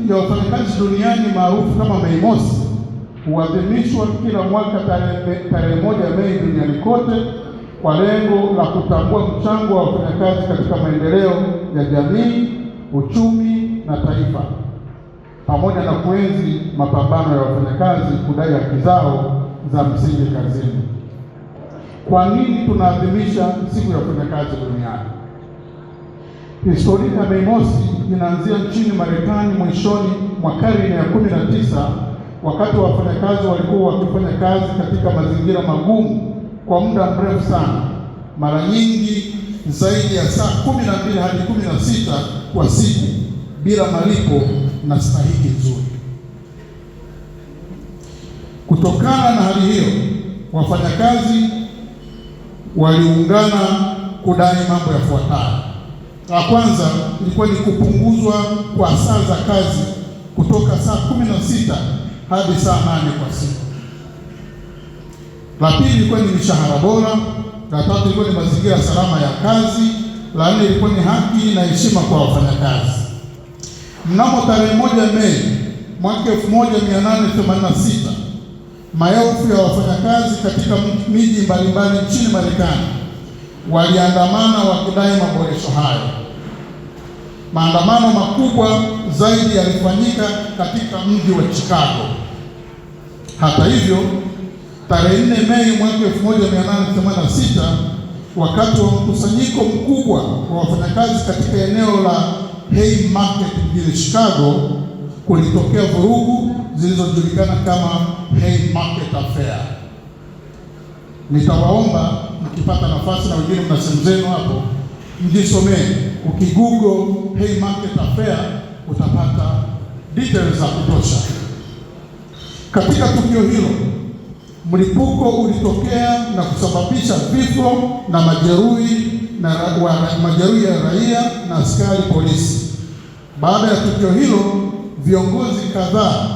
ya wafanyakazi duniani maarufu kama Mei Mosi huadhimishwa kila mwaka tarehe 1 Mei duniani kote kwa lengo la kutambua mchango wa wafanyakazi katika maendeleo ya jamii, uchumi na taifa, pamoja na kuenzi mapambano ya wafanyakazi kudai haki zao za msingi kazini. Kwa nini tunaadhimisha siku ya wafanyakazi duniani? Historia ya Mei Mosi inaanzia nchini Marekani mwishoni mwa karne ya 19, wakati wafanyakazi walikuwa wakifanya kazi katika mazingira magumu kwa muda mrefu sana, mara nyingi zaidi ya saa 12 hadi 16 kwa siku bila malipo na stahiki nzuri. Kutokana na hali hiyo, wafanyakazi waliungana kudai mambo yafuatayo. La kwanza ilikuwa ni kupunguzwa kwa saa za kazi kutoka saa 16 hadi saa 8 kwa siku. La pili ilikuwa ni mishahara bora. La tatu ilikuwa ni mazingira salama ya kazi. La nne ilikuwa ni haki na heshima kwa wafanyakazi. Mnamo tarehe 1 Mei mwaka 1886, maelfu ya wafanyakazi katika miji mbalimbali nchini Marekani waliandamana wakidai maboresho hayo. Maandamano makubwa zaidi yalifanyika katika mji wa Chicago. Hata hivyo, tarehe 4 Mei mwaka 1886, wakati wa mkusanyiko mkubwa wa wafanyakazi katika eneo la Haymarket mjini Chicago, kulitokea vurugu zilizojulikana kama Haymarket Affair. Nitawaomba mkipata nafasi na wengine mna simu zenu hapo, mjisomee. Ukigoogle Haymarket Affair utapata details za kutosha. Katika tukio hilo, mlipuko ulitokea na kusababisha vifo na majeruhi ya raia na askari polisi. Baada ya tukio hilo, viongozi kadhaa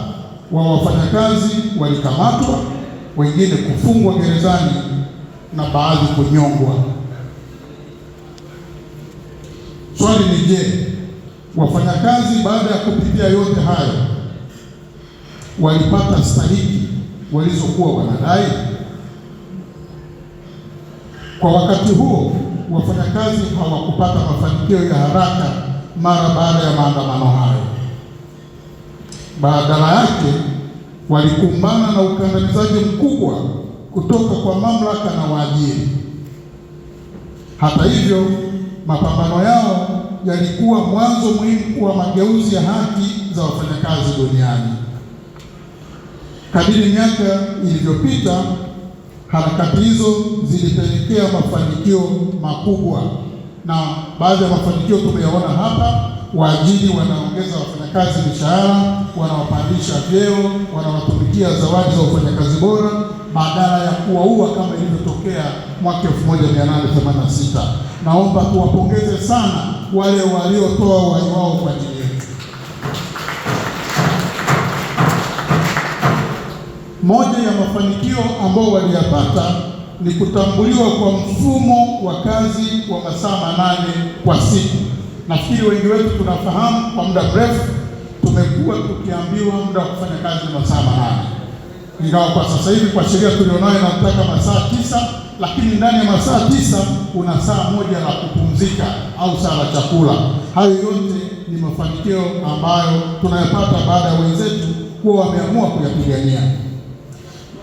wa wafanyakazi walikamatwa, wengine kufungwa gerezani na baadhi kunyongwa. Swali ni je, wafanyakazi baada ya kupitia yote hayo walipata stahiki walizokuwa wanadai? Kwa wakati huo, wafanyakazi hawakupata mafanikio ya haraka mara baada ya maandamano hayo. Badala yake, walikumbana na ukandamizaji mkubwa kutoka kwa mamlaka na waajiri. Hata hivyo, mapambano yao yalikuwa mwanzo muhimu wa mageuzi ya haki za wafanyakazi duniani. Kadiri miaka ilivyopita, harakati hizo zilipelekea mafanikio makubwa, na baadhi ya mafanikio tumeyaona hapa. Waajiri wanaongeza wafanyakazi mishahara, wanawapandisha vyeo, wanawatumikia zawadi za wafanyakazi bora badala ya kuwaua kama ilivyotokea mwaka 1886. Naomba tuwapongeze sana wale waliotoa uhai wao kwa ajili yetu. Moja ya mafanikio ambao waliyapata ni kutambuliwa kwa mfumo wa kazi wa masaa 8 kwa siku. Nafikiri wengi wetu tunafahamu, kwa muda mrefu tumekuwa tukiambiwa muda wa kufanya kazi ni masaa 8. Ingawa kwa sasa hivi kwa sheria tulionayo inataka masaa 9, lakini ndani ya masaa 9 una saa moja la kupumzika au saa la chakula. Hayo yote ni mafanikio ambayo tunayapata baada ya wenzetu kuwa wameamua kuyapigania.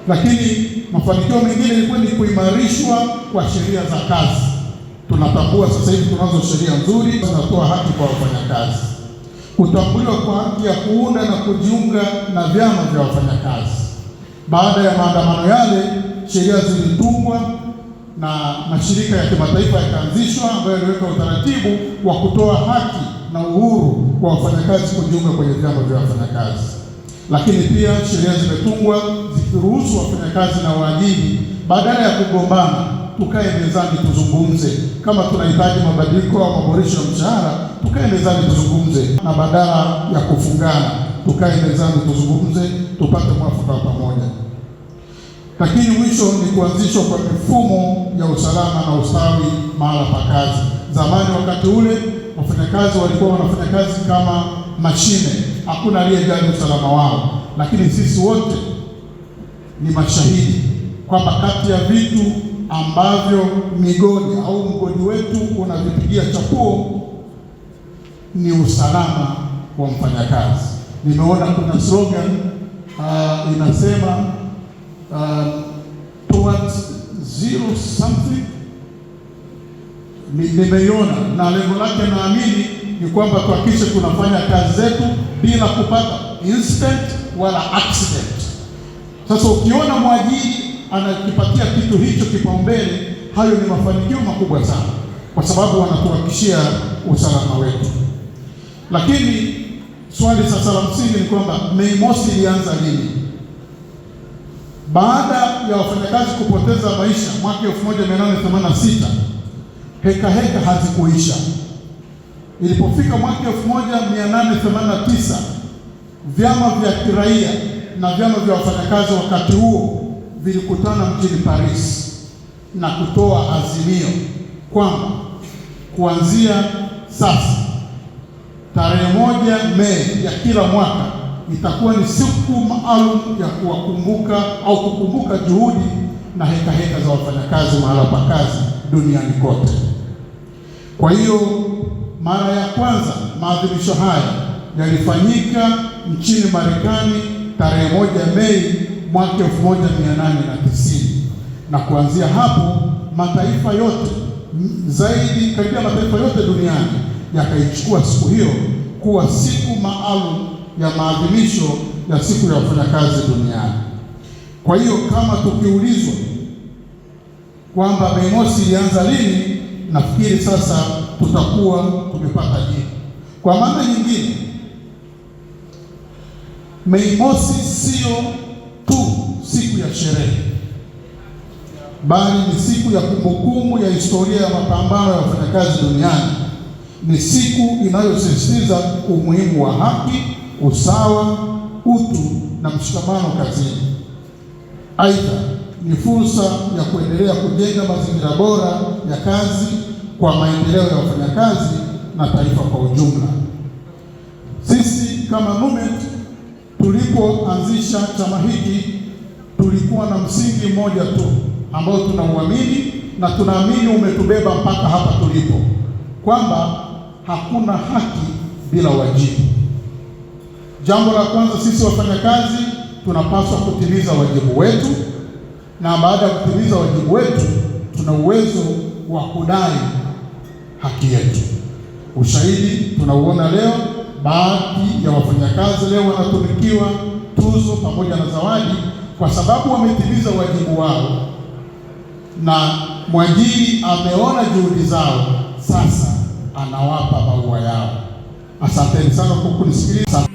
Lakini mafanikio mengine ilikuwa ni kuimarishwa kwa sheria za kazi. Tunatambua sasa hivi tunazo sheria nzuri zinatoa haki kwa wafanyakazi. Kutambuliwa kwa haki ya kuunda na kujiunga na vyama vya wafanyakazi. Baada ya maandamano yale, sheria zilitungwa na mashirika ya kimataifa yakaanzishwa ambayo yaliweka utaratibu wa kutoa haki na uhuru kwa wafanyakazi kujiunga kwenye vyama vya wafanyakazi. Lakini pia sheria zimetungwa zikiruhusu wafanyakazi na waajiri badala ya kugombana, tukae mezani tuzungumze. Kama tunahitaji mabadiliko au maboresho ya mshahara, tukae mezani tuzungumze, na badala ya kufungana, tukae mezani tuzungumze, tupate mwafaka wa pamoja. Lakini mwisho ni kuanzishwa kwa mifumo ya usalama na ustawi mahala pa kazi. Zamani wakati ule wafanyakazi walikuwa wanafanya kazi kama mashine, hakuna aliyejali usalama wao, lakini sisi wote ni mashahidi kwamba kati ya vitu ambavyo migodi au mgodi wetu unavipigia chapuo ni usalama wa mfanyakazi. Nimeona kuna slogan inasema towards zero something, nimeiona, na lengo lake naamini ni kwamba tuhakikishe tunafanya kazi zetu bila kupata incident wala accident. Sasa ukiona mwajiri anakipatia kitu hicho kipaumbele, hayo ni mafanikio makubwa sana, kwa sababu wanatuhakikishia usalama wetu. Lakini swali sasa la msingi ni kwamba Mei Mosi ilianza lini? Baada ya wafanyakazi kupoteza maisha mwaka 1886, heka hazikuisha. Ilipofika mwaka 1889, vyama vya kiraia na vyama vya wafanyakazi wakati huo vilikutana mjini Paris na kutoa azimio kwamba kuanzia sasa tarehe 1 Mei ya kila mwaka itakuwa ni siku maalum ya kuwakumbuka au kukumbuka juhudi na heka za wafanyakazi mahala pa kazi duniani kote. Kwa hiyo mara ya kwanza maadhimisho haya yalifanyika nchini Marekani tarehe 1 Mei mwaka 1890, na kuanzia hapo mataifa yote zaidi, karibia mataifa yote duniani yakaichukua siku hiyo kuwa siku maalum ya maadhimisho ya siku ya wafanyakazi duniani. Kwa hiyo kama tukiulizwa kwamba Mei Mosi ilianza lini, nafikiri sasa tutakuwa tumepata jibu. Kwa maana nyingine, Mei Mosi sio tu siku ya sherehe, bali ni siku ya kumbukumbu ya historia ya mapambano ya wafanyakazi duniani. Ni siku inayosisitiza umuhimu wa haki, usawa, utu na mshikamano kazini. Aidha, ni fursa ya kuendelea kujenga mazingira bora ya kazi kwa maendeleo ya wafanyakazi na taifa kwa ujumla. Sisi kama Numet tulipoanzisha chama hiki tulikuwa na msingi mmoja tu ambao tunauamini na tunaamini umetubeba mpaka hapa tulipo, kwamba hakuna haki bila wajibu. Jambo la kwanza, sisi wafanyakazi tunapaswa kutimiza wajibu wetu, na baada ya kutimiza wajibu wetu tuna uwezo wa kudai haki yetu. Ushahidi tunauona leo, baadhi ya wafanyakazi leo wanatunukiwa tuzo pamoja na zawadi kwa sababu wametimiza wajibu wao, na mwajiri ameona juhudi zao, sasa anawapa maua yao. Asanteni sana kwa kunisikiliza.